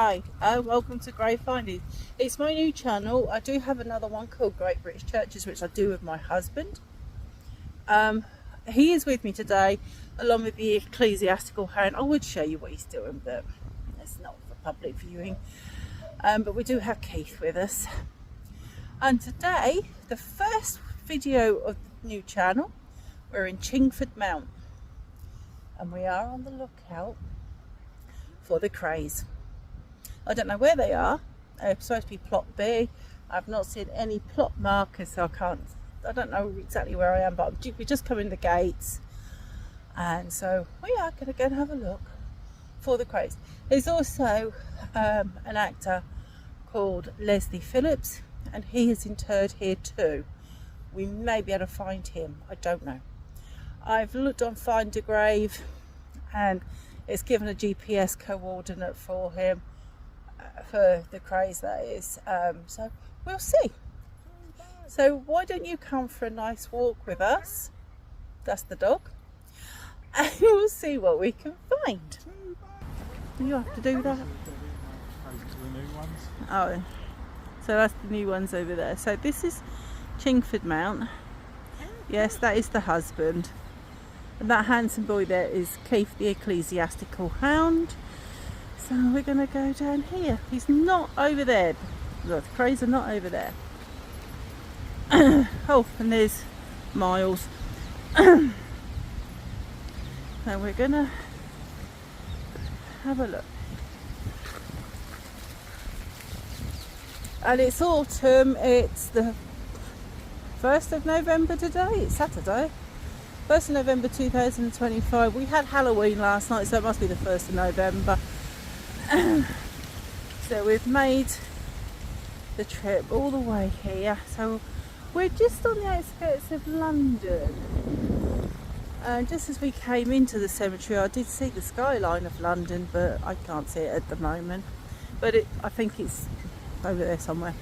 Hi, welcome to Grey Findings. It's my new channel. I do have another one called Great British Churches, which I do with my husband. He is with me today, along with the ecclesiastical hand. I would show you what he's doing, but it's not for public viewing. But we do have Keith with us. And today, the first video of the new channel, we're in Chingford Mount. And we are on the lookout for the Krays. I don't know where they are. They're supposed to be plot B. I've not seen any plot markers, so I don't know exactly where I am, but we just come in the gates. And so we are going to go and have a look for the Krays. There's also an actor called Leslie Phillips, and he is interred here too. We may be able to find him. I don't know. I've looked on Find a Grave, and it's given a GPS coordinate for him. For the Krays, that is. So we'll see. So why don't you come for a nice walk with us? That's the dog. And we'll see what we can find. You have to do that. Oh, so that's the new ones over there. So this is Chingford Mount. Yes, that is the husband. And that handsome boy there is Keith, the ecclesiastical hound. So we're going to go down here. He's not over there. Look, the Krays are not over there. Oh, and there's Miles. So we're going to have a look. And it's autumn. It's the 1st of November today. It's Saturday. 1st of November 2025. We had Halloween last night, so it must be the 1st of November. So we've made the trip all the way here. So we're just on the outskirts of London. Just as we came into the cemetery, I did see the skyline of London, but I can't see it at the moment. But I think it's over there somewhere.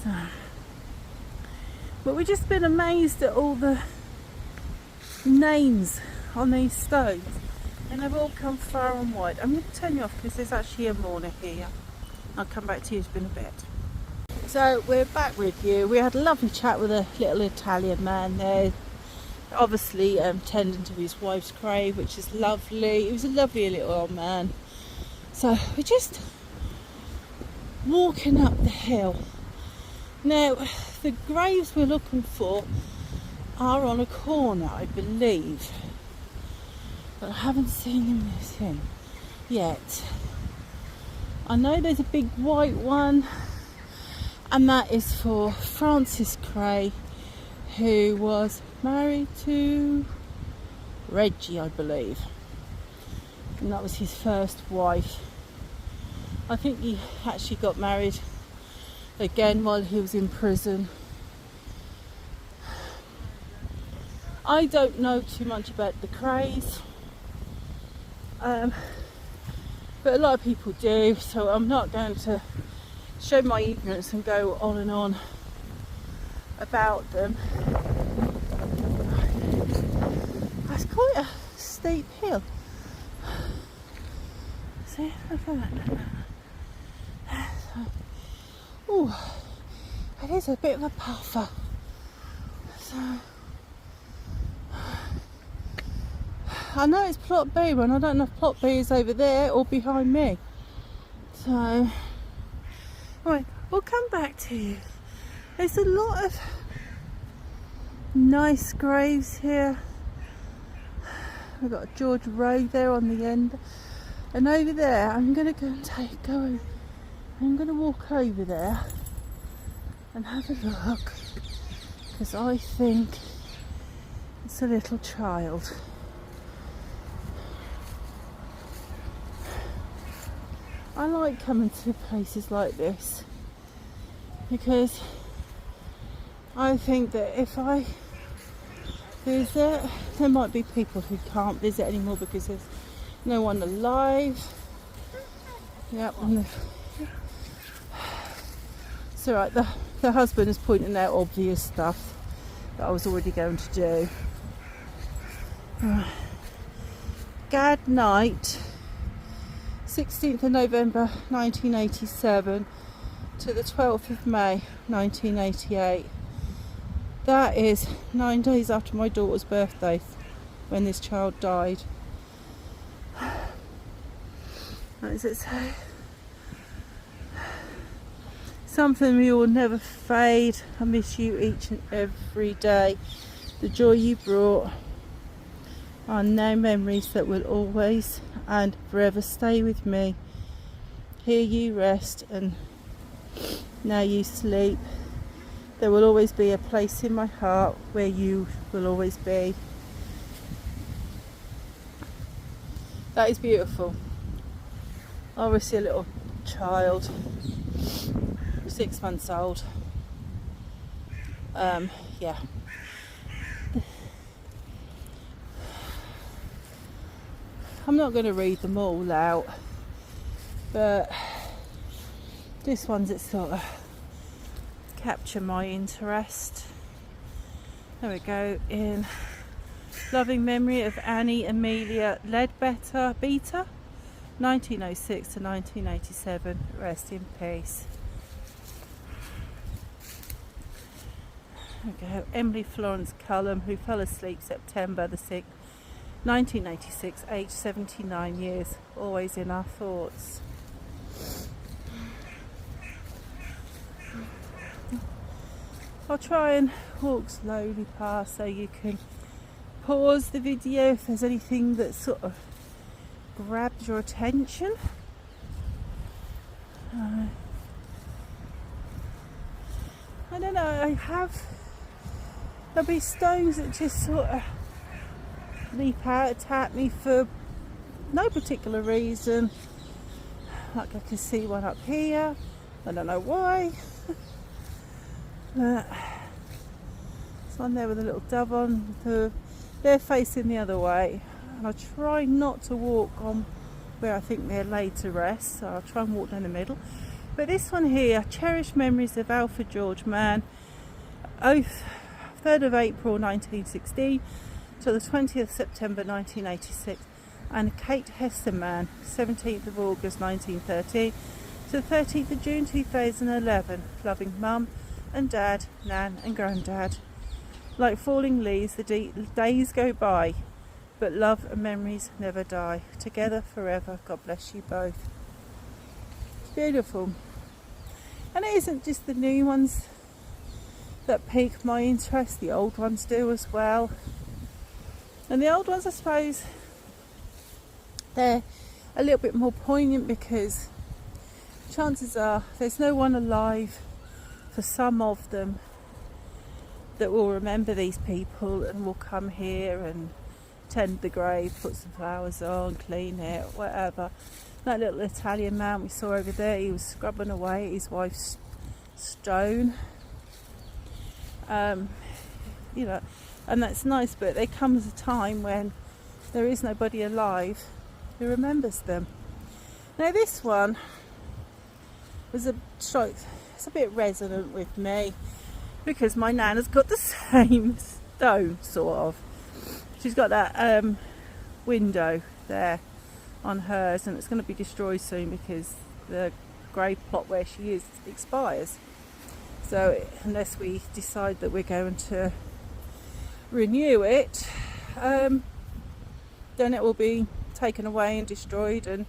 So, but we've just been amazed at all the names on these stones. And they've all come far and wide. I'm going to turn you off because there's actually a mourner here. I'll come back to you in a bit. So we're back with you. We had a lovely chat with a little Italian man there. Obviously tending to his wife's grave, which is lovely. He was a lovely little old man. So we're just walking up the hill. Now the graves we're looking for are on a corner, I believe. But I haven't seen him yet. I know there's a big white one, and that is for Francis Kray, who was married to Reggie, I believe, and that was his first wife. I think he actually got married again while he was in prison. I don't know too much about the Krays. But a lot of people do, so I'm not going to show my ignorance and go on and on about them. That's quite a steep hill. See, look at that. Oh, it is a bit of a puffer. So I know it's plot B, but I don't know if plot B is over there or behind me. So, alright, we'll come back to you. There's a lot of nice graves here. We've got a George Road there on the end. And over there, I'm going to go and I'm going to walk over there and have a look. Because I think it's a little child. I like coming to places like this because I think that if I visit, there might be people who can't visit anymore because there's no one alive. Yep. It's alright, the husband is pointing out obvious stuff that I was already going to do. Gad night. 16th of November 1987 to the 12th of May 1988. That is 9 days after my daughter's birthday when this child died. What does it say? Something we will never fade. I miss you each and every day. The joy you brought are now memories that will always and forever stay with me. Here you rest and now you sleep. There will always be a place in my heart where you will always be. That is beautiful. Obviously a little child, 6 months old. Yeah. I'm not going to read them all out, but this one's that sort of capture my interest. There we go. In loving memory of Annie Amelia Ledbetter Beta, 1906 to 1987. Rest in peace. There we go. Emily Florence Cullum, who fell asleep September the 6th, 1986, aged 79 years. Always in our thoughts. I'll try and walk slowly past so you can pause the video if there's anything that sort of grabs your attention. I don't know, there'll be stones that just sort of leap out, attack me for no particular reason. Like I can see one up here, I don't know why. There's one there with a little dove on. They're facing the other way, and I try not to walk on where I think they're laid to rest, so I'll try and walk down the middle. But this one here, cherished memories of Alfred George Mann, 3rd of April 1916 to the 20th of September 1986, and Kate Hester Mann, 17th of August 1913 to the 13th of June 2011. Loving mum and dad, nan and granddad. Like falling leaves, the days go by, but love and memories never die. Together forever. God bless you both. It's beautiful. And it isn't just the new ones that pique my interest, the old ones do as well. And the old ones, I suppose, they're a little bit more poignant because chances are there's no one alive for some of them that will remember these people and will come here and tend the grave, put some flowers on, clean it, whatever. That little Italian man we saw over there, he was scrubbing away his wife's stone. You know, and that's nice, but there comes a time when there is nobody alive who remembers them. Now this one was it's a bit resonant with me because my nan has got the same stone, sort of. She's got that window there on hers, and it's going to be destroyed soon because the grave plot where she is expires. So unless we decide that we're going to renew it, then it will be taken away and destroyed, and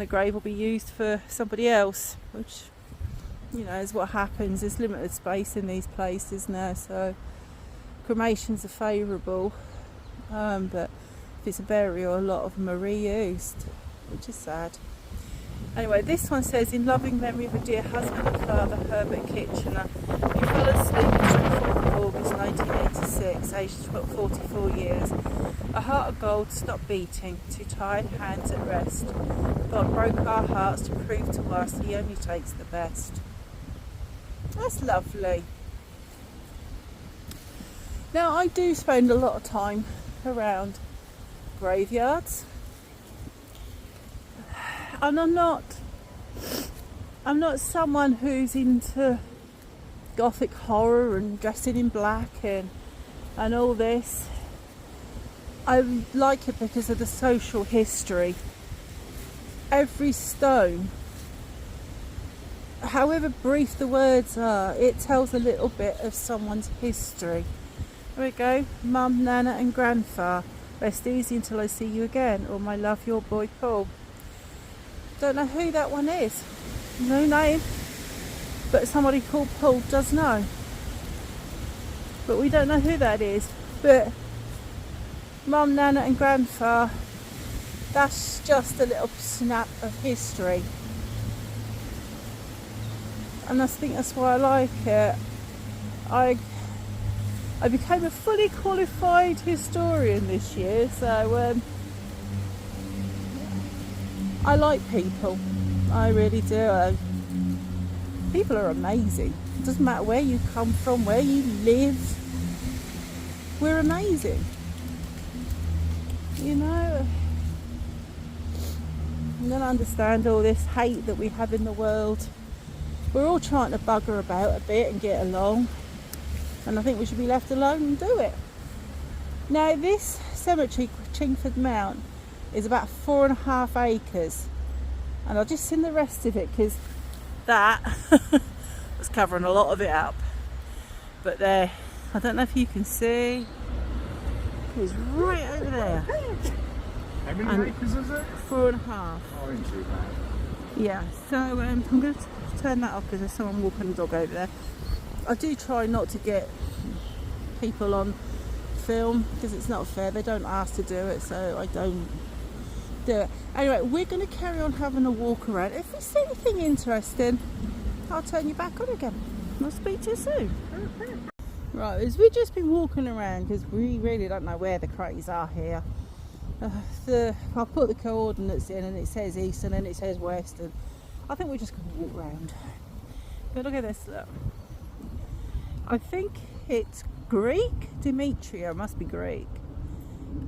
the grave will be used for somebody else, which, you know, is what happens. There's limited space in these places now, so cremations are favourable, but if it's a burial, a lot of them are reused, which is sad. Anyway, this one says, in loving memory of a dear husband and father, Herbert Kitchener, who fell asleep on the 24th of August 1986, aged 44 years. A heart of gold stopped beating, two tired hands at rest. God broke our hearts to prove to us he only takes the best. That's lovely. Now, I do spend a lot of time around graveyards, and I'm not someone who's into gothic horror and dressing in black and all this. I like it because of the social history every stone, however brief the words are, it tells a little bit of someone's history. There we go. Mum, Nana and Grandpa. Rest easy until I see you again. Or my love, your boy Paul. Don't know who that one is. No name. But somebody called Paul does know. But we don't know who that is. But Mum, Nana and Grandpa, that's just a little snap of history. And I think that's why I like it. I became a fully qualified historian this year, so I like people. I really do. People are amazing. It doesn't matter where you come from, where you live. We're amazing. You know, I don't understand all this hate that we have in the world. We're all trying to bugger about a bit and get along. And I think we should be left alone and do it. Now this cemetery, Chingford Mount, is about 4.5 acres. And I'll just send the rest of it because that was covering a lot of it up. But there, I don't know if you can see, it's right over there. How many acres is it? 4.5. Oh, ain't too bad. Yeah, so I'm going to turn that off because there's someone walking the dog over there. I do try not to get people on film because it's not fair. They don't ask to do it, so I don't do it. Anyway, we're going to carry on having a walk around. If we see anything interesting, I'll turn you back on again. I'll speak to you soon. Right, as we've just been walking around because we really don't know where the Krays are here. I put the coordinates in and it says east and then it says west, and I think we're just going to walk around. But look at this, look. I think it's Greek. Demetria must be Greek.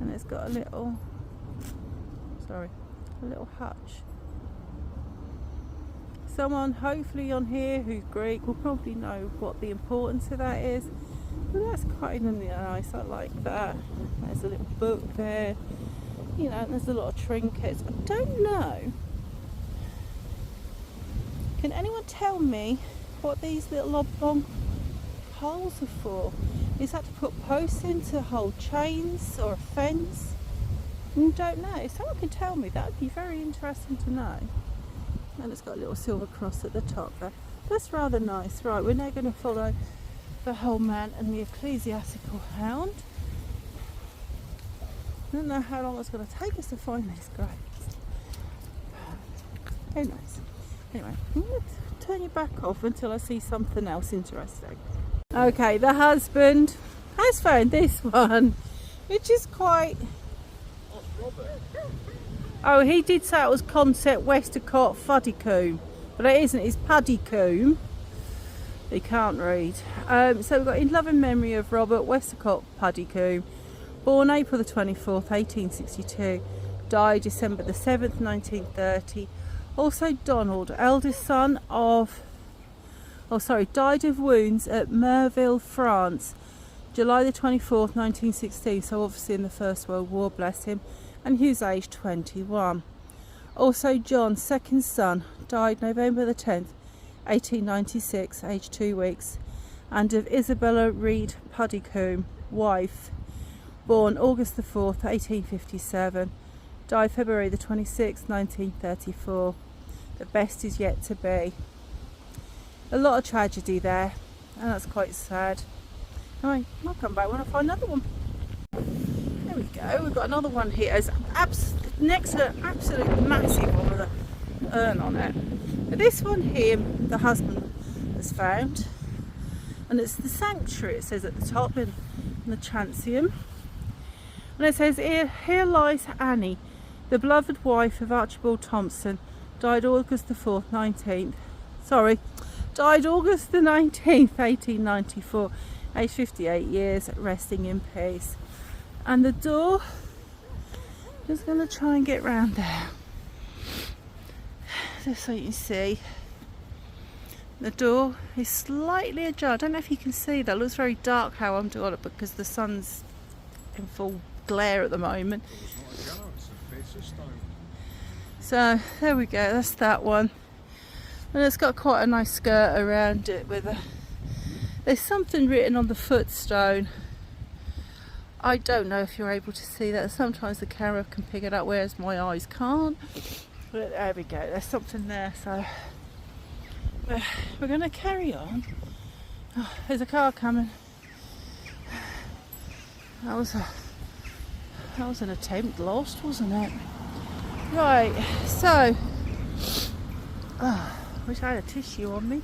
And it's got a little, a little hutch. Someone hopefully on here who's Greek will probably know what the importance of that is. But that's quite nice, I like that. There's a little book there. You know, and there's a lot of trinkets. I don't know. Can anyone tell me what these little oblong holes are for? Is that to put posts in to hold chains or a fence? I don't know. If someone can tell me, that would be very interesting to know. And it's got a little silver cross at the top there. That's rather nice. Right, we're now going to follow the whole man and the ecclesiastical hound. I don't know how long it's going to take us to find these graves. Who knows? Anyway, I'm going to turn you back off until I see something else interesting. Okay, the husband has found this one, which is quite... Oh, he did say it was Concept Westacott Fuddycombe, but it isn't, it's Paddycombe. He can't read. So we've got in loving memory of Robert Westacott Paddycombe, born April the 24th, 1862, died December the 7th, 1930. Also Donald, eldest son of, died of wounds at Merville, France, July the 24th, 1916, so obviously in the First World War, bless him, and he was aged 21. Also John, second son, died November the 10th, 1896, aged 2 weeks, and of Isabella Reed Paddycombe, wife, born August the 4th, 1857, died February the 26th, 1934. The best is yet to be. A lot of tragedy there, and that's quite sad. Anyway, I'll come back when I find another one. There we go, we've got another one here. It's next to an absolute massive one with an urn on it. But this one here, the husband has found, and it's the Cemetary, it says at the top in the transium. And it says, here lies Annie, the beloved wife of Archibald Thompson, died August the 19th, 1894, aged 58 years, resting in peace. And the door, just going to try and get round there, just so you can see. The door is slightly ajar. I don't know if you can see that. It looks very dark how I'm doing it because the sun's in full glare at the moment. So there we go, that's that one. And it's got quite a nice skirt around it with there's something written on the footstone. I don't know if you're able to see that. Sometimes the camera can pick it up, whereas my eyes can't. But there we go, there's something there. So we're going to carry on. Oh, there's a car coming. That was an attempt lost, wasn't it? Right, so wish I had a tissue on me.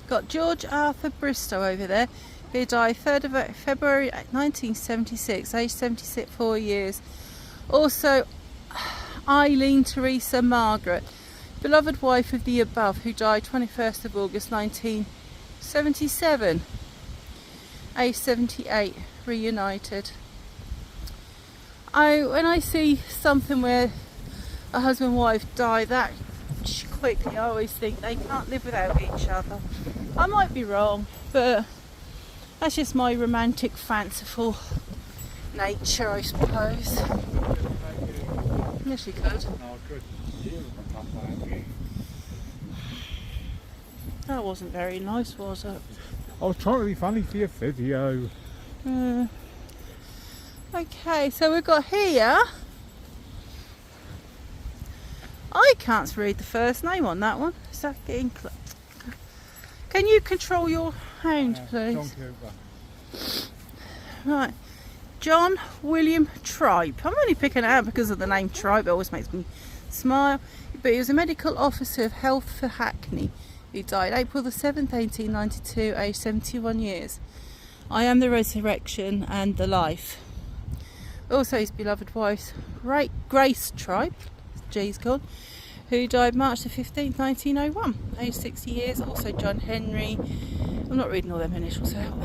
Got George Arthur Bristow over there, who died 3rd of February 1976, aged 74 years. Also Eileen Teresa Margaret, beloved wife of the above, who died 21st of August 1977, aged 78, reunited. When I see something where a husband and wife die that quickly, I always think they can't live without each other. I might be wrong, but that's just my romantic, fanciful nature, I suppose. Yes, you could. That wasn't very nice, was it? I was trying to be funny for your video. Okay, so we've got here. I can't read the first name on that one. Is that getting Can you control your hound, please? Right. John William Tripe. I'm only picking it out because of the name Tripe. It always makes me smile. But he was a medical officer of health for Hackney. He died April the 7th, 1892, aged 71 years. I am the resurrection and the life. Also his beloved wife, Grace Tripe, G's called, who died March the 15th, 1901, aged 60 years. Also John Henry, I'm not reading all them initials out,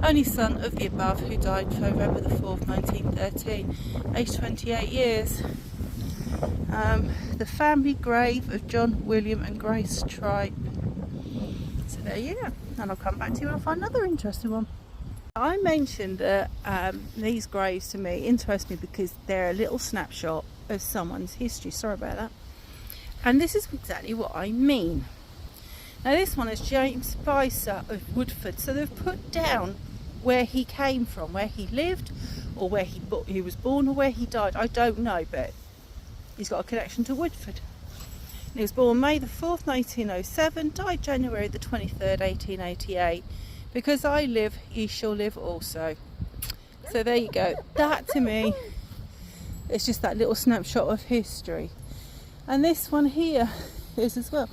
only son of the above, who died November the 4th, 1913, aged 28 years. The family grave of John William and Grace Tripe. So there you go, and I'll come back to you when I find another interesting one. I mentioned that these graves to me interest me because they're a little snapshot of someone's history. Sorry about that. And this is exactly what I mean. Now this one is James Spicer of Woodford. So they've put down where he came from, where he lived, or where he was born, or where he died. I don't know, but he's got a connection to Woodford. And he was born May the 4th, 1907, died January the 23rd, 1888. Because I live, ye shall live also. So there you go. That to me, it's just that little snapshot of history. And this one here is as well.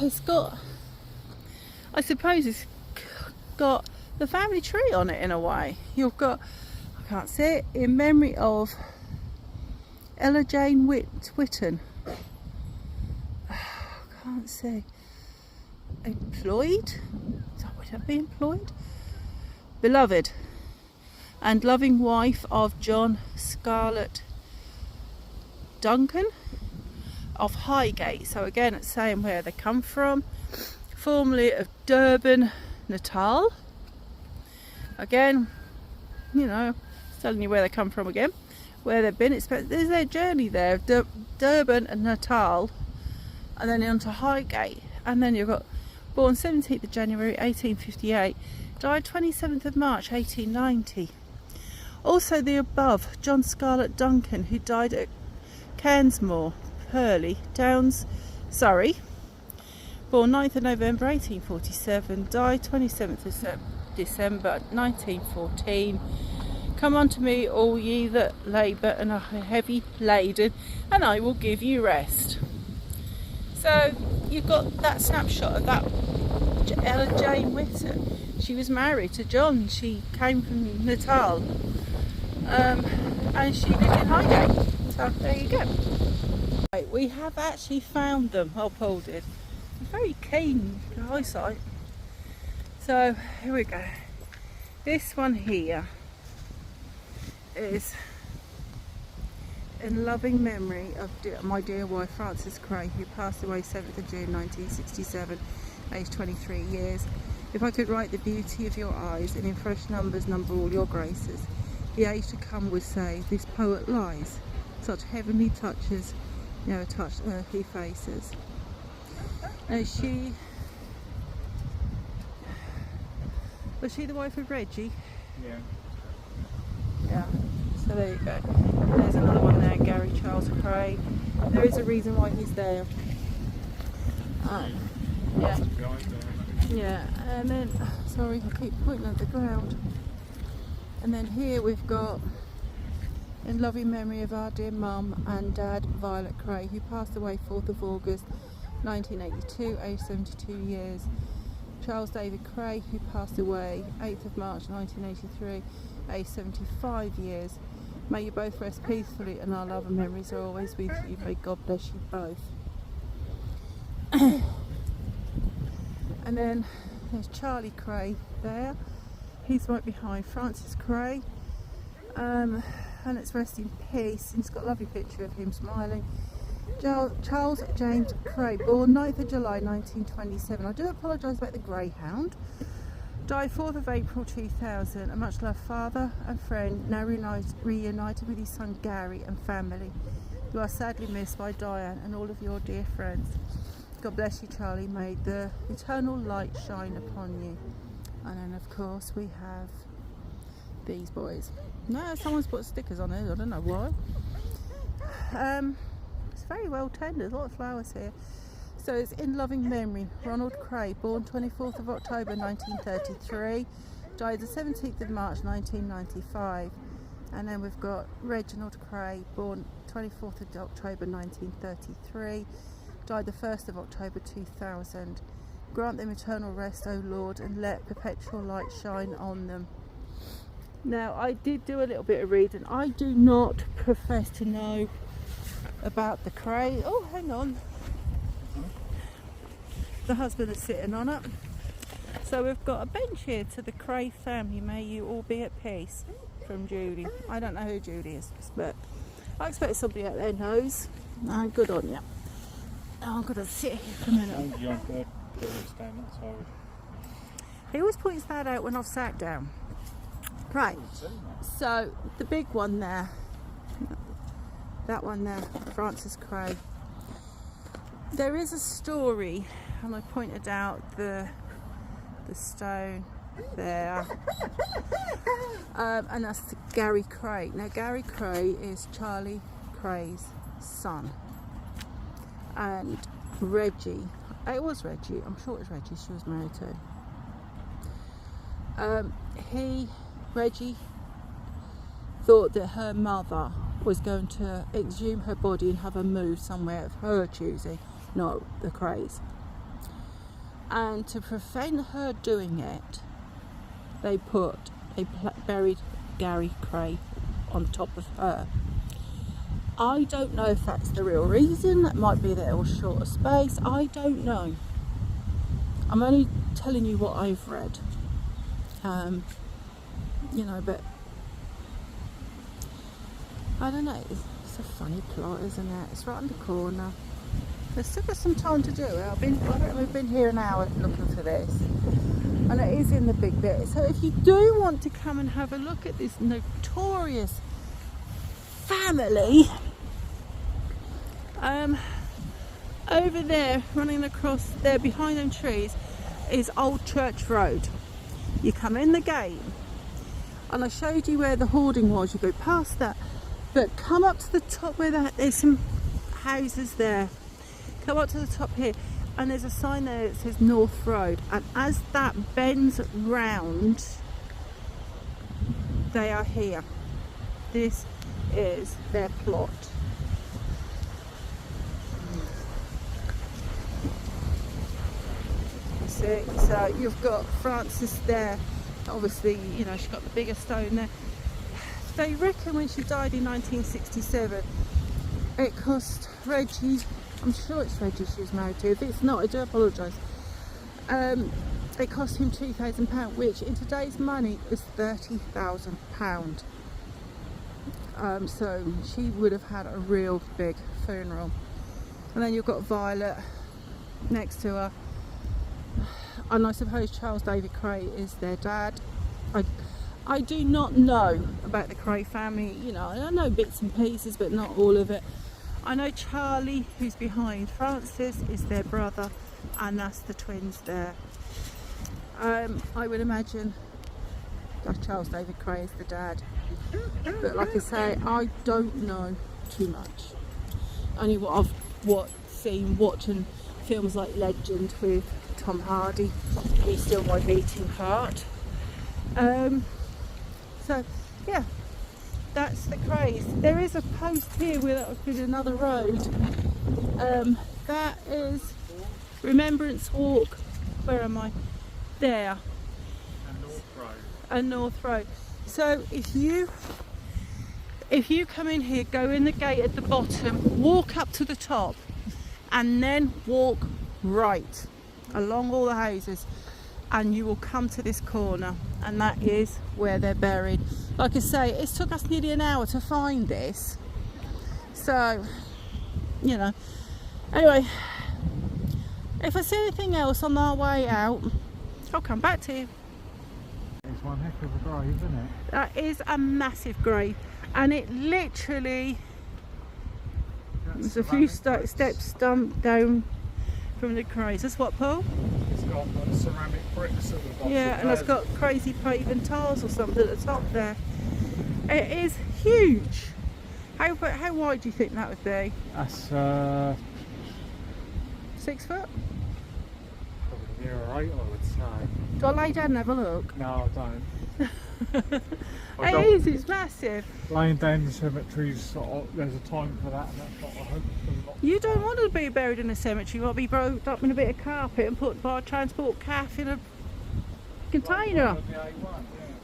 It's got, I suppose it's got the family tree on it in a way. You've got, I can't say it, in memory of Ella Jane Whitton. Can't say. Employed? Would that be employed? Beloved and loving wife of John Scarlett Duncan of Highgate. So again, it's saying where they come from. Formerly of Durban, Natal. Again, you know, it's telling you where they come from again, where they've been. There's their journey there, Durban and Natal, and then on to Highgate, and then you've got born 17th of January 1858, died 27th of March 1890. Also the above, John Scarlett Duncan, who died at Cairnsmore, Purley, Downs, Surrey, born 9th of November 1847, died 27th of December 1914. Come unto me, all ye that labour and are heavy laden, and I will give you rest. So you've got that snapshot of that Ella Jane Whitton. She was married to John. She came from Natal, and she lived in Highgate. So there you go. Right, we have actually found them. Oh, Paul did. Very keen eyesight. So here we go. This one here is in loving memory of my dear wife Frances Krays, who passed away 7th of June 1967, aged 23 years. If I could write the beauty of your eyes and in fresh numbers number all your graces, the age to come would say, this poet lies. Such heavenly touches never touched earthly faces. Now was she the wife of Reggie? Yeah. Yeah. So there you go. There's another one there, Gary Charles Cray. There is a reason why he's there. Yeah. Yeah, and then, sorry, I keep pointing at the ground. And then here we've got, in loving memory of our dear mum and dad, Violet Cray, who passed away 4th of August 1982, aged 72 years. Charles David Cray, who passed away 8th of March 1983, aged 75 years. May you both rest peacefully, and our love and memories are always with you. May God bless you both. And then there's Charlie Cray there. He's right behind Francis Cray. And it's rest in peace. He's got a lovely picture of him smiling. Charles James Cray, born 9th of July 1927. I do apologise about the greyhound. Died 4th of April 2000. A much loved father and friend, now reunited with his son Gary and family. You are sadly missed by Diane and all of your dear friends. God bless you, Charlie. May the eternal light shine upon you. And then, of course, we have these boys. No, someone's put stickers on it. I don't know why. It's very well tended. There's a lot of flowers here. So it's in loving memory. Ronald Cray, born 24th of October 1933, died the 17th of March 1995. And then we've got Reginald Cray, born 24th of October 1933. Died the 1st of October 2000. Grant them eternal rest, O Lord, and let perpetual light shine on them. Now, I did do a little bit of reading. I do not profess to know about the Cray. Oh, hang on. The husband is sitting on it. So we've got a bench here to the Cray family. May you all be at peace. From Judy. I don't know who Judy is, but I expect somebody out there knows. No, good on you. Oh, I'm going to sit here for a minute. He always points that out when I've sat down. Right, so the big one there, that one there, Francis Cray. There is a story, and I pointed out the stone there, and that's the Gary Cray. Now Gary Cray is Charlie Cray's son. And Reggie, it was Reggie, I'm sure it was Reggie she was married to. Reggie thought that her mother was going to exhume her body and have her moved somewhere of her choosing, not the Krays. And to prevent her doing it, they buried Gary Cray on top of her. I don't know if that's the real reason. It might be that it was short of space. I don't know. I'm only telling you what I've read. You know, but I don't know. It's a funny plot, isn't it? It's right in the corner. There's still got some time to do it. I reckon we've been here an hour looking for this, and it is in the big bit. So if you do want to come and have a look at this notorious family, over there, running across there behind them trees, is Old Church Road. You come in the gate, and I showed you where the hoarding was. You go past that, but come up to the top where there's some houses there. Come up to the top here, and there's a sign there that says North Road, and as that bends round, they are here. This is their plot. See, so you've got Frances there. Obviously, you know, she's got the bigger stone there. They reckon when she died in 1967, it cost Reggie, I'm sure it's Reggie she was married to. If it's not, I do apologise. It cost him £2,000, which in today's money is £30,000. So she would have had a real big funeral. And then you've got Violet next to her. And I suppose Charles David Cray is their dad. I do not know about the Kray family. You know, I know bits and pieces, but not all of it. I know Charlie, who's behind Francis, is their brother, and that's the twins there. I would imagine that Charles David Kray is the dad. But like I say, I don't know too much. Only what I've seen watching films like Legend with Tom Hardy. He's still my beating heart. So yeah, that's the Krays. There is a post here with another road. That is Remembrance Walk. Where am I? There. And North Road. So if you come in here, go in the gate at the bottom, walk up to the top, and then walk right along all the houses, and you will come to this corner, and that is where they're buried. Like I say, it took us nearly an hour to find this, so you know. Anyway, if I see anything else on our way out, I'll come back to you. It's one heck of a grave, isn't it? That is a massive grave, and it literally, there's a few steps down from the Krays. That's what, Paul? It's got like ceramic bricks at the bottom. Yeah, and it's got crazy paven tiles or something at the top there. It is huge. How wide do you think that would be? That's 6 foot? probably near 8, I would say. Do I lay down and have a look? No, I don't. It's massive. Laying down the cemeteries, sort of, there's a time for that, and that's what I hope for not. You don't want to be buried in a cemetery. You want to be roped up in a bit of carpet and put by a transport calf in a container.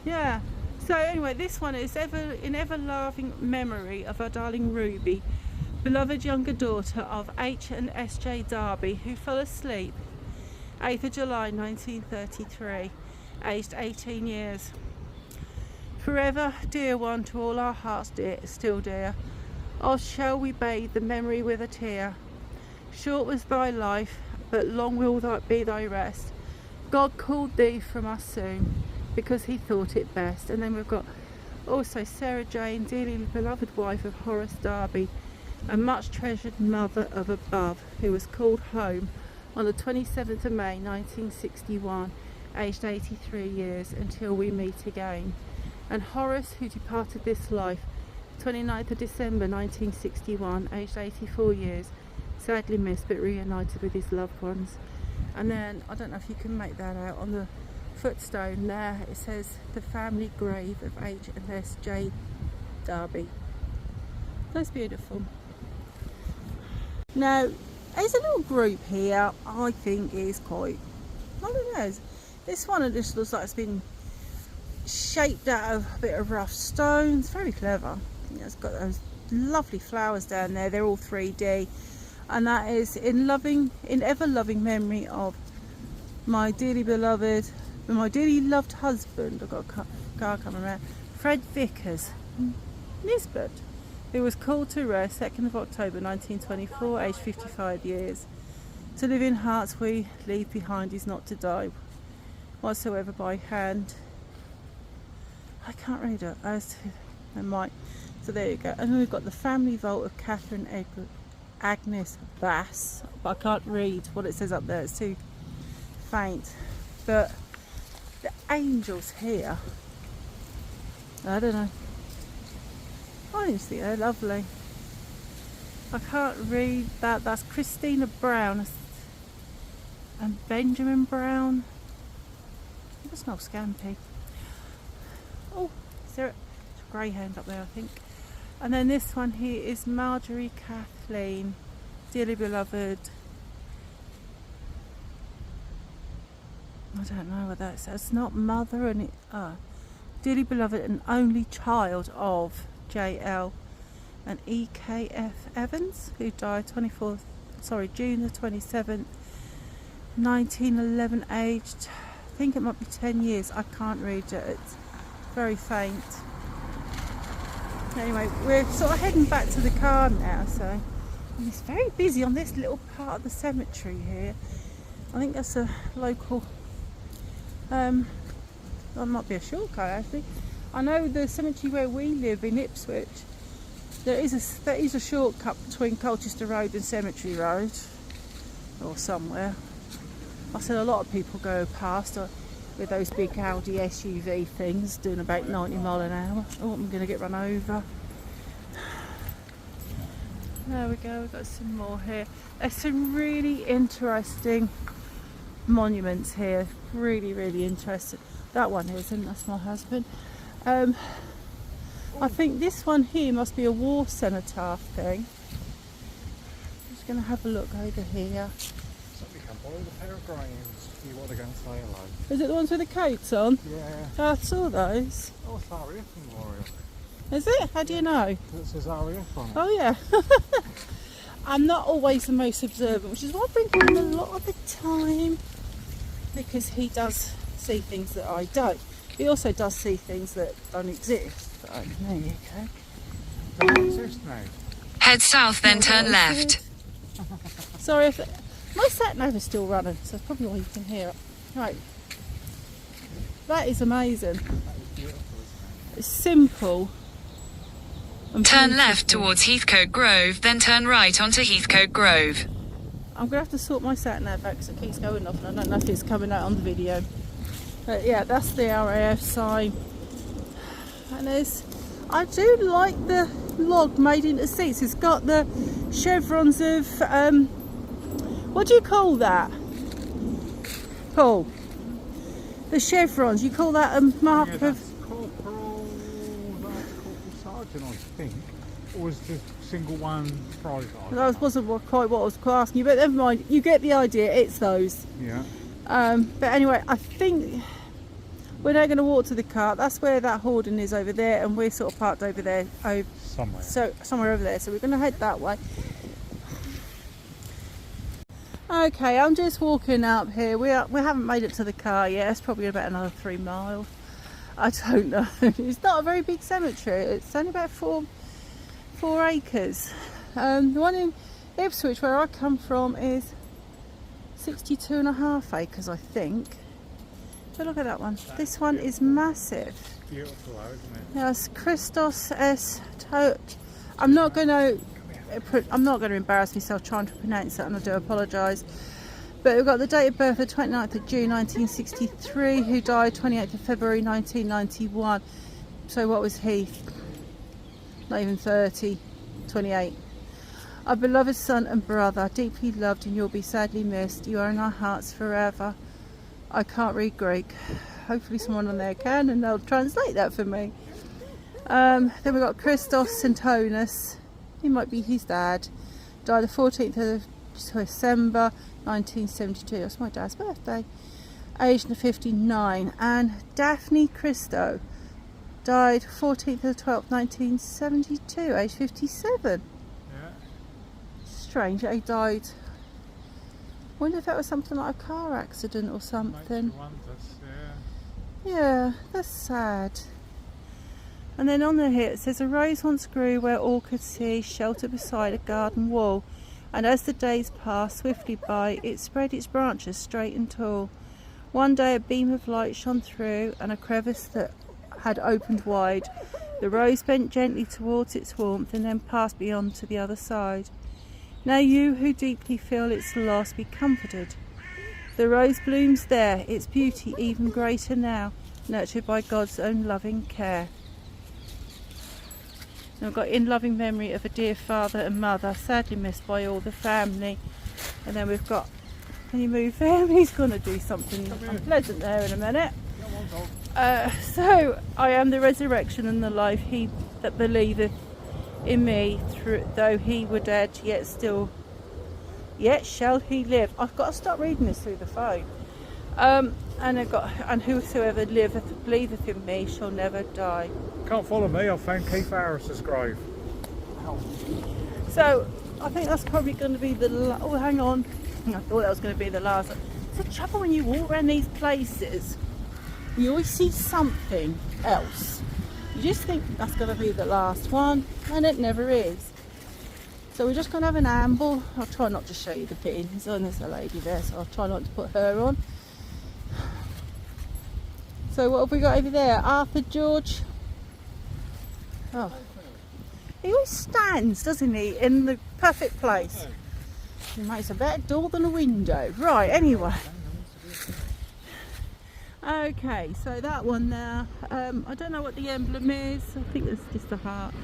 Yeah. So anyway, this one is in ever-loving memory of our darling Ruby, beloved younger daughter of H and S.J. Darby, who fell asleep 8th of July 1933, aged 18 years. Forever dear one to all our hearts dear, still dear, or shall we bathe the memory with a tear? Short was thy life, but long will that be thy rest. God called thee from us soon, because he thought it best. And then we've got also Sarah Jane, dearly beloved wife of Horace Darby, a much treasured mother of above, who was called home on the 27th of May 1961, aged 83 years, until we meet again. And Horace, who departed this life 29th of December 1961, aged 84 years, sadly missed but reunited with his loved ones. And then, I don't know if you can make that out, on the footstone there it says the family grave of H and S J Darby. That's beautiful. Now there's a little group here I think is quite, I don't know, this one just looks like it's been shaped out of a bit of rough stones. Very clever. It's got those lovely flowers down there, they're all 3D, and that is in ever loving memory of my dearly beloved, my dearly loved husband. I've got a car coming around, Fred Vickers Nisbet, who was called to rest 2nd of October 1924, aged 55 years. To live in hearts we leave behind is not to die whatsoever by hand. I can't read it. I might. So there you go. And then we've got the family vault of Catherine Agnes Bass. But I can't read what it says up there. It's too faint. But the angels here, I don't know. I just think they're lovely. I can't read that. That's Christina Brown and Benjamin Brown. It smells scampy. Oh, is there a greyhound up there, I think. And then this one here is Marjorie Kathleen, dearly beloved. I don't know what that says. It's not mother, and dearly beloved and only child of J.L. and E.K.F. Evans, who died June the 27th, 1911, aged, I think it might be 10 years. I can't read it. It's very faint. Anyway, we're sort of heading back to the car now, so it's very busy on this little part of the cemetery here. I think that's a local, that might be a shortcut actually. I know the cemetery where we live in Ipswich, there is a shortcut between Colchester Road and Cemetery Road, or somewhere. I said a lot of people go past with those big Audi SUV things doing about 90 mile an hour. Oh, I'm going to get run over. There we go, we've got some more here. There's some really interesting monuments here, really interesting. That one isn't, that's my husband. I think this one here must be a war cenotaph thing. I'm just going to have a look over here. Somebody can borrow the pair of Grays if you want to go and say hello. Is it the ones with the coats on? Yeah. I saw those. Oh, it's RAF Memorial. Is it? How do you know? It says RAF on it. Oh yeah. I'm not always the most observant, which is why I bring him a lot of the time, because he does see things that I don't. He also does see things that don't exist. So, there you go. Don't exist now. Head south, then turn left. Sorry if my sat nav is still running, so that's probably why you can hear it. Right. That is amazing. That is beautiful, isn't it? It's simple. and Turn beautiful. left towards Heathcote Grove, then turn right onto Heathcote Grove. I'm going to have to sort my sat nav back because it keeps going off and I don't know if it's coming out on the video. But yeah, that's the RAF sign. And I do like the log made into seats. It's got the chevrons of, what do you call that, Paul? The chevrons, you call that a mark Yeah, of... that's corporal sergeant, I think. Or was the single one private? That wasn't quite what I was asking you, but never mind, you get the idea, it's those. Yeah. But anyway, I think we're now going to walk to the car. That's where that hoarding is over there, and we're sort of parked over there. Somewhere. So somewhere over there. So we're going to head that way. Okay, I'm just walking up here. We haven't made it to the car yet. It's probably about another 3 miles. I don't know. It's not a very big cemetery. It's only about 4 acres. The one in Ipswich, where I come from, is 62.5 acres, I think. But look at that one. This one is massive. Beautiful, though, isn't it? Yes, Christos S. I'm not going to embarrass myself trying to pronounce that, and I do apologise. But we've got the date of birth, the 29th of June 1963, who died 28th of February 1991. So what was he? Not even 30, 28. Our beloved son and brother, deeply loved, and you'll be sadly missed. You are in our hearts forever. I can't read Greek. Hopefully someone on there can, and they'll translate that for me. Then we've got Christos Antonis. He might be his dad. Died the 14th of December 1972. That's my dad's birthday. Aged 59. And Daphne Christo. Died 14th of the 12th 1972. Aged 57. Yeah. Strange that he died. Wonder if that was something like a car accident or something. Makes you wonder, yeah. Yeah, that's sad. And then on the here it says, a rose once grew where all could see, sheltered beside a garden wall, and as the days passed swiftly by, it spread its branches straight and tall. One day a beam of light shone through, and a crevice that had opened wide. The rose bent gently towards its warmth and then passed beyond to the other side. Now you who deeply feel its loss, be comforted. The rose blooms there, its beauty even greater now, nurtured by God's own loving care. And I've got in loving memory of a dear father and mother, sadly missed by all the family. And then we've got, can you move him? He's going to do something unpleasant there in a minute. So, I am the resurrection and the life, he that believeth in me, though he were dead, yet shall he live. I've got to start reading this through the phone. And whosoever liveth, believeth in me, shall never die. Can't follow me, I've found Keith Harris's grave. So I think that's probably going to be the oh, hang on, I thought that was going to be the last. It's the trouble when you walk around these places, you always see something else. You just think that's going to be the last one, and it never is. So we're just going to have an amble. I'll try not to show you the pins. Oh, and there's a lady there, so I'll try not to put her on. So what have we got over there? Arthur George Oh. He always stands, doesn't he, in the perfect place. He makes a better door than a window. Right, anyway. Okay, so that one there, I don't know what the emblem is. I think it's just a heart.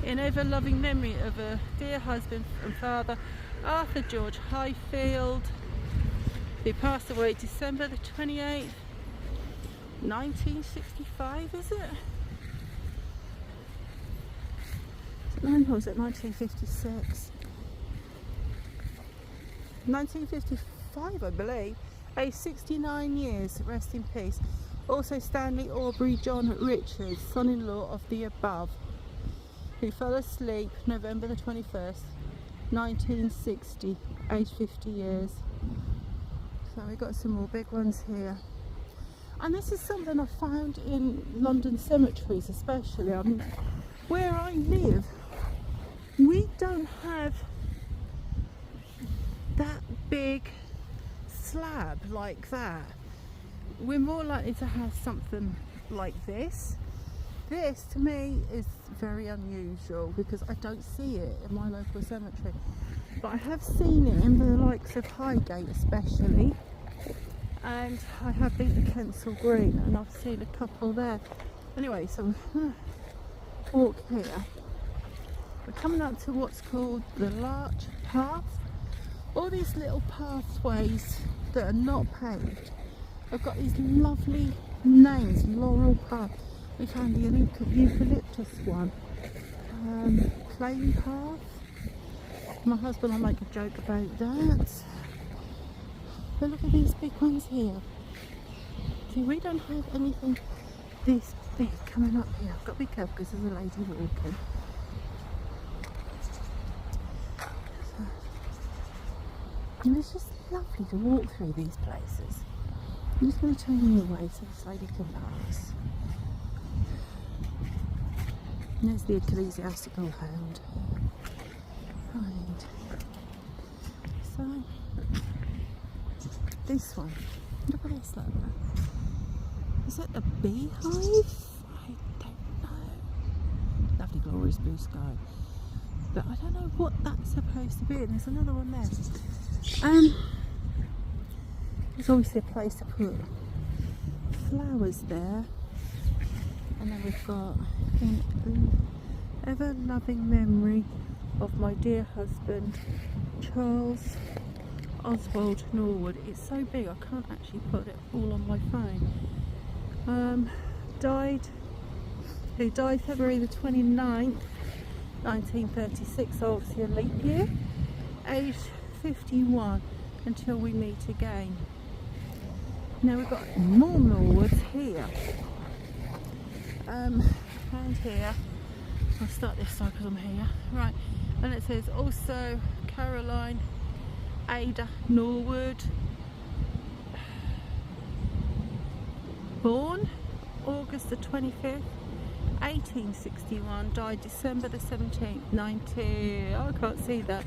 In ever loving memory of a dear husband and father, Arthur George Highfield, who passed away December the 28th, 1965, is it? Or was it 1956? 1955, I believe. Aged 69 years, rest in peace. Also Stanley Aubrey John Richards, son-in-law of the above, who fell asleep November the 21st, 1960, aged 50 years. So we've got some more big ones here. And this is something I found in London cemeteries especially. I mean, where I live, we don't have that big slab like that. We're more likely to have something like this. This to me is very unusual because I don't see it in my local cemetery, but I have seen it in the likes of Highgate especially, and I have been to Kensal Green and I've seen a couple there. Anyway, so we're going to walk here. We're coming up to what's called the Larch Path. All these little pathways that are not paved have got these lovely names. Laurel Path. We found the eucalyptus one. Plain Path. My husband will make a joke about that. But look at these big ones here. See, we don't have anything this big coming up here. I've got to be careful because there's a lady walking. And it's just lovely to walk through these places. I'm just going to turn you away so this lady can pass. And there's the ecclesiastical hound. Right. So, this one. Look at this, look. Is that a beehive? I don't know. Lovely, glorious blue sky. But I don't know what that's supposed to be. And there's another one there. There's obviously a place to put flowers there, and then we've got in ever loving memory of my dear husband Charles Oswald Norwood. It's so big I can't actually put it all on my phone. Who died February the 29th, 1936, obviously a leap year, aged 51, until we meet again. Now we've got more Norwoods here. And here, I'll start this side because I'm here. Right, and it says also Caroline Ada Norwood, born August the 25th, 1861, died December the 17th, I can't see that.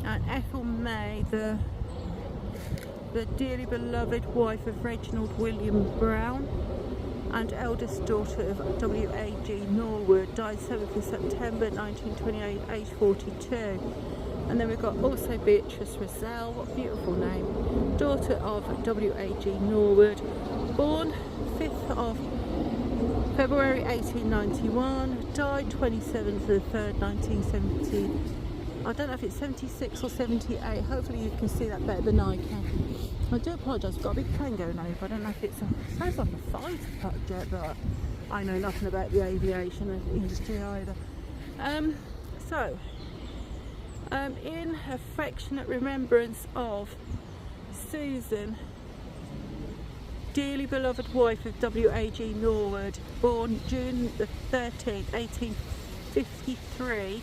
And Ethel May, the dearly beloved wife of Reginald William Brown and eldest daughter of W.A.G. Norwood, died 7th of September 1928, age 42. And then we've got also Beatrice Roselle, what a beautiful name, daughter of W.A.G. Norwood, born 5th of February 1891, died 27th of the 3rd, 1970. I don't know if it's 76 or 78. Hopefully you can see that better than I can. I do apologise, I've got a big plane going over. I don't know if it sounds like a fighter jet, but I know nothing about the aviation industry either. In affectionate remembrance of Susan, dearly beloved wife of W.A.G. Norwood, born June the 13th, 1853,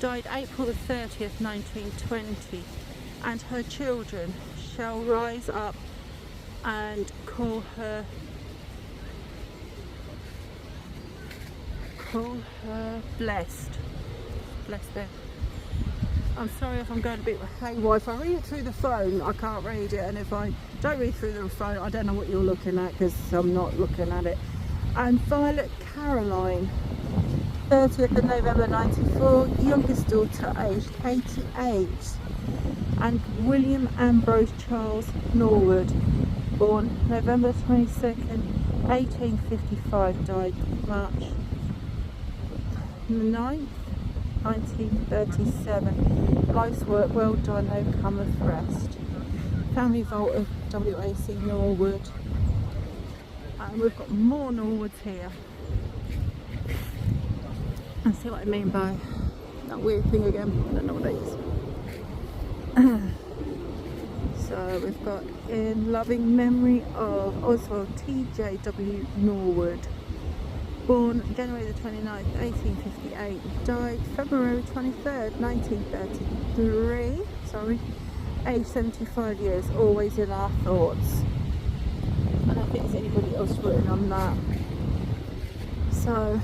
died April the 30th, 1920, and her children shall rise up and call her blessed. Blessed them. I'm sorry if I'm going a bit haywire. If I read it through the phone, I can't read it, and if I don't read through the phone, I don't know what you're looking at because I'm not looking at it. And Violet Caroline 30th of November 94, youngest daughter aged 88, and William Ambrose Charles Norwood, born November 22nd, 1855, died March 9th, 1937. Life's work well done, no cometh rest. Family vault of W.A.C. Norwood. And we've got more Norwoods here. And see what I mean by that weird thing again. I don't know what that is. So we've got in loving memory of Oswald T.J.W. Norwood, born January the 29th, 1858, died February 23rd, 1933, aged 75 years, always in our thoughts. I don't think there's anybody else written on that. So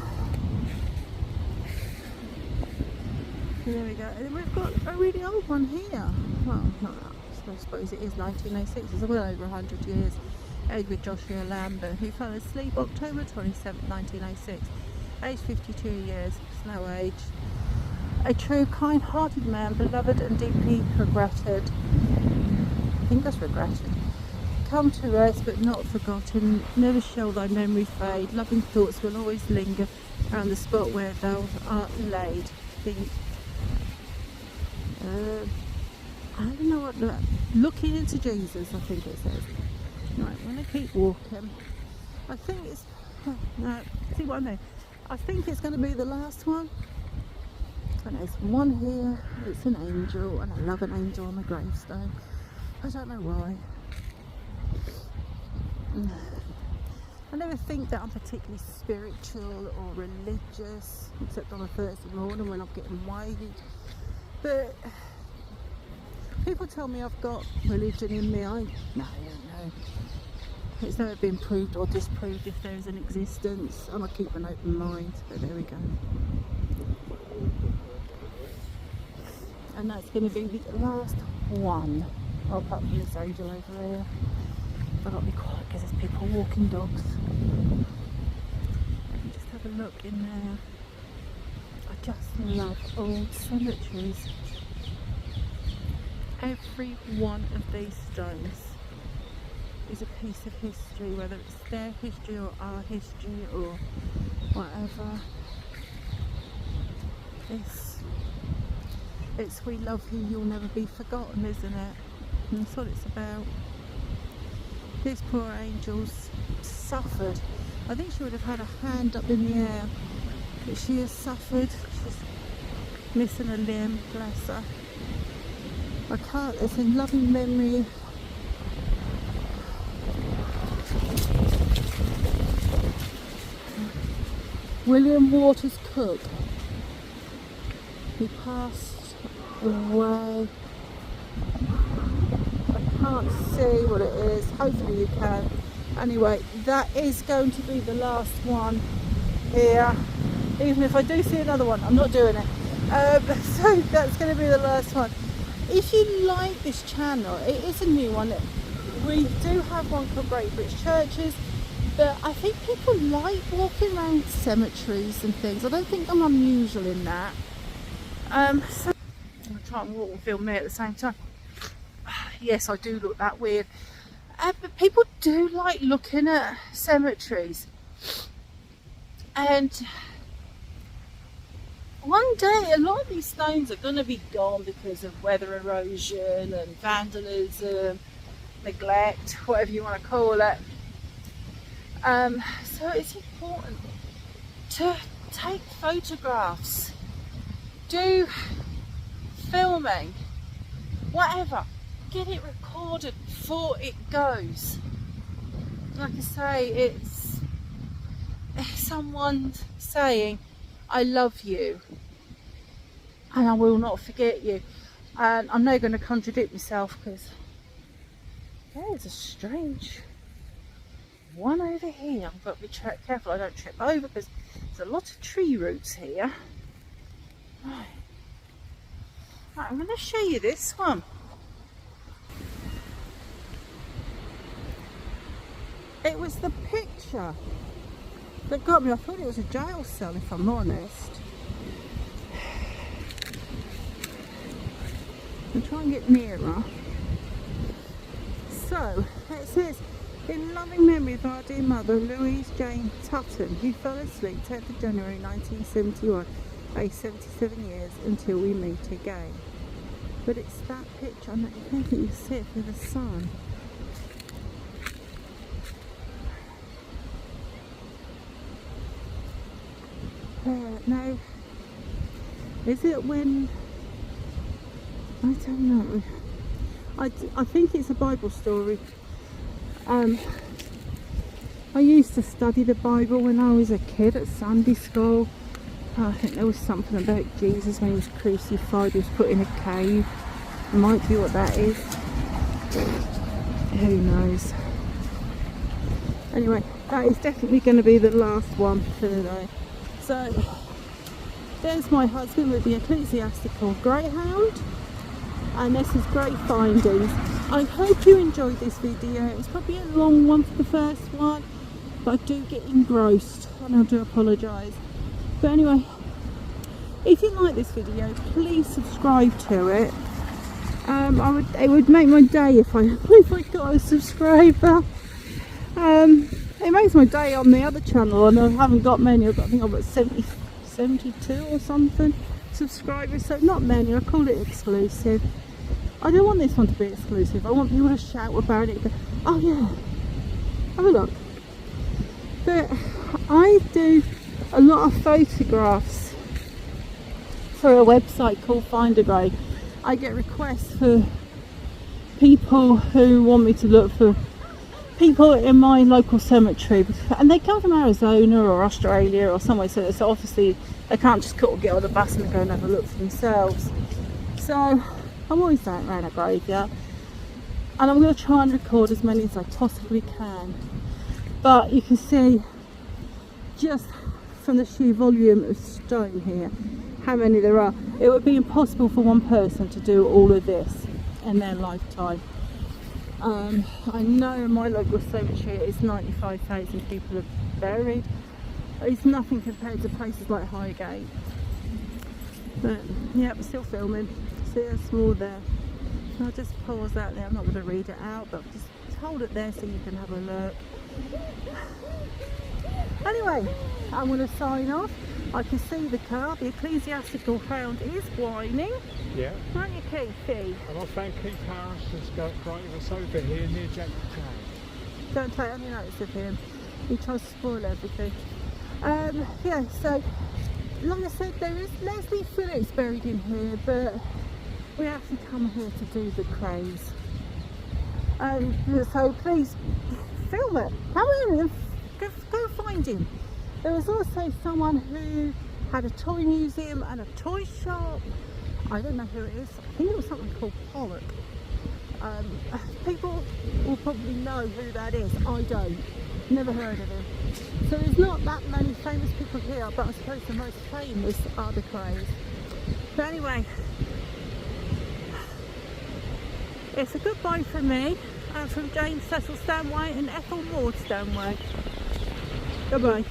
there we go. And we've got a really old one here. Well, not that. I suppose it is 1906. It's well over 100 years. Edward Joshua Lambert, who fell asleep October 27, 1906. Aged 52 years. No age. A true, kind-hearted man, beloved and deeply regretted. I think that's regretted. Come to rest, but not forgotten. Never shall thy memory fade. Loving thoughts will always linger around the spot where thou art laid. Think. I don't know what. Looking into Jesus, I think it says. Right, I'm going to keep walking. I think it's. No, see what I mean? I think it's going to be the last one. And there's one here. It's an angel, and I love an angel on the gravestone. I don't know why. I never think that I'm particularly spiritual or religious, except on a Thursday morning when I'm getting weighed. But people tell me I've got religion in me. I don't know. It's never been proved or disproved if there's an existence. I'm going to keep an open mind, but there we go. And that's going to be the last one. Oh, apart from this angel over here. I've got to be quiet because there's people walking dogs. Just have a look in there. I just love old cemeteries. Every one of these stones is a piece of history, whether it's their history or our history or whatever. It's we love you, you'll never be forgotten, isn't it? And that's what it's about. This poor angel's suffered. I think she would have had a hand up in the air, but she has suffered. She's missing a limb, bless her. I can't, it's in loving memory. William Waters Cook. He passed away. I can't see what it is. Hopefully you can. Anyway, that is going to be the last one here. Even if I do see another one, I'm not doing it. So that's going to be the last one. If you like this channel, it is a new one. We do have one called Great British Churches, but I think people like walking around cemeteries and things. I don't think I'm unusual in that. So I'm going to try and walk and film me at the same time. Yes, I do look that weird. But people do like looking at cemeteries. And one day a lot of these stones are going to be gone because of weather erosion and vandalism, neglect, whatever you want to call it. So it's important to take photographs, do filming, whatever. Get it recorded before it goes. Like I say, it's someone saying, I love you and I will not forget you. And I'm now going to contradict myself because there's a strange one over here. I've got to be careful I don't trip over because there's a lot of tree roots here. Right, I'm going to show you this one. It was the picture that got me. I thought it was a jail cell, if I'm honest. I'll try and get nearer. So, it says, in loving memory of our dear mother, Louise Jane Tutton, who fell asleep 10th of January 1971, aged 77 years, until we meet again. But it's that picture, I don't think you see it for the sun. No, is it when, I don't know, I think it's a Bible story. I used to study the Bible when I was a kid at Sunday school. I think there was something about Jesus when he was crucified, he was put in a cave. It might be what that is. Who knows? Anyway, that is definitely going to be the last one for the day. So, there's my husband with the ecclesiastical greyhound, and this is Great Findings. I hope you enjoyed this video. It's probably a long one for the first one, but I do get engrossed and I do apologise. But anyway, if you like this video, please subscribe to it. It would make my day if I got a subscriber. It makes my day on the other channel, and I haven't got many. I think I've got 72 or something subscribers, so not many. I call it exclusive. I don't want this one to be exclusive. I want people to shout about it and go, oh yeah, have a look. But I do a lot of photographs for a website called Find a Grave. I get requests for people who want me to look for people in my local cemetery, and they come from Arizona or Australia or somewhere, so obviously they can't just get on the bus and go and have a look for themselves. So I'm always going around a graveyard, and I'm going to try and record as many as I possibly can. But you can see just from the sheer volume of stone here how many there are. It would be impossible for one person to do all of this in their lifetime. I know in my local cemetery it's 95,000 people are buried. It's nothing compared to places like Highgate. But yeah, I'm still filming. See, there's more there. I'll just pause that there. I'm not going to read it out, but just hold it there so you can have a look. Anyway, I'm going to sign off. I can see the car. The ecclesiastical hound is whining. Yeah. Aren't you, Keithy? And I found Keith Harrison's driving us over here near Jack the Chain. Don't take any notice of him. He tries to spoil everything. Yeah, so like I said, there is Leslie Phillips buried in here, but we actually come here to do the Krays. So please film it. Come in, go find him. There was also someone who had a toy museum and a toy shop. I don't know who it is. I think it was something called Pollock. People will probably know who that is. I don't. Never heard of him. So there's not that many famous people here, but I suppose the most famous are the Krays. But anyway, it's a goodbye from me, and from James Cecil Stanway and Ethel Maud Stanway. Goodbye.